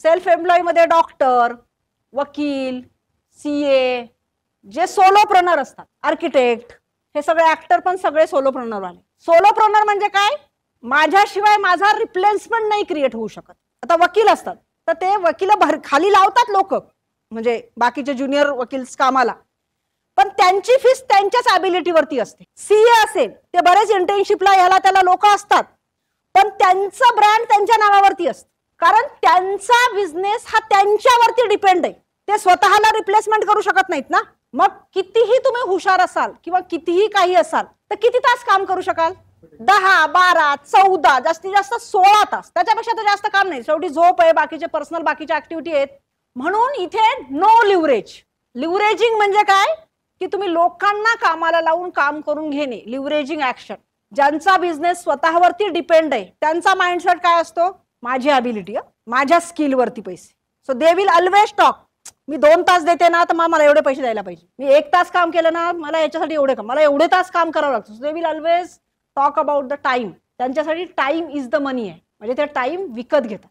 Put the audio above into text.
Self employ मध्ये doctor, वकील, CA, जे सोलोप्रेनर असतात, आर्किटेक्ट, हे सगळे ऍक्टर पण सगळे सोलोप्रेनर आले. सोलोप्रेनर म्हणजे काय? माझ्याशिवाय माझा रिप्लेसमेंट नाही क्रिएट होऊ शकत. आता वकील असतात तर ते वकील खाली लावतात लोक, म्हणजे बाकीचे ज्युनियर वकील कामाला, पण त्यांची फीस त्यांच्याच ॲबिलिटीवरती असते. सीए असेल ते बरेच इंटर्नशिपला ह्याला त्याला लोक असतात, पण त्यांचं ब्रँड त्यांच्या नावावरती असतं, कारण त्यांचा बिझनेस हा त्यांच्यावरती डिपेंड आहे. ते स्वतःला रिप्लेसमेंट करू शकत नाहीत ना. मग कितीही तुम्ही हुशार असाल किंवा कितीही काही असाल तर किती तास काम करू शकाल? 10, 12, 14, जास्तीत जास्त 16 तास. त्याच्यापेक्षा तर जास्त काम नाही. शेवटी झोप आहे, बाकीचे पर्सनल बाकीच्या ऍक्टिव्हिटी आहेत. म्हणून इथे नो लिव्हरेज. लिव्हरेजिंग म्हणजे काय की तुम्ही लोकांना कामाला लावून काम करून घेणे, लिव्हरेजिंग ऍक्शन. ज्यांचा बिझनेस स्वतःवरती डिपेंड आहे त्यांचा माइंडसेट काय असतो? माझी ॲबिलिटी, माझ्या स्किलवरती पैसे. So they will always talk. मी 2 तास देते ना तर मला एवढे पैसे द्यायला पाहिजे. मी 1 तास काम केलं ना मला याच्यासाठी एवढे काम, मला एवढे तास काम करावं लागतं. So they will always talk about the time. त्यांच्यासाठी टाइम इज द मनी आहे, म्हणजे ते टाइम विकत घेतात.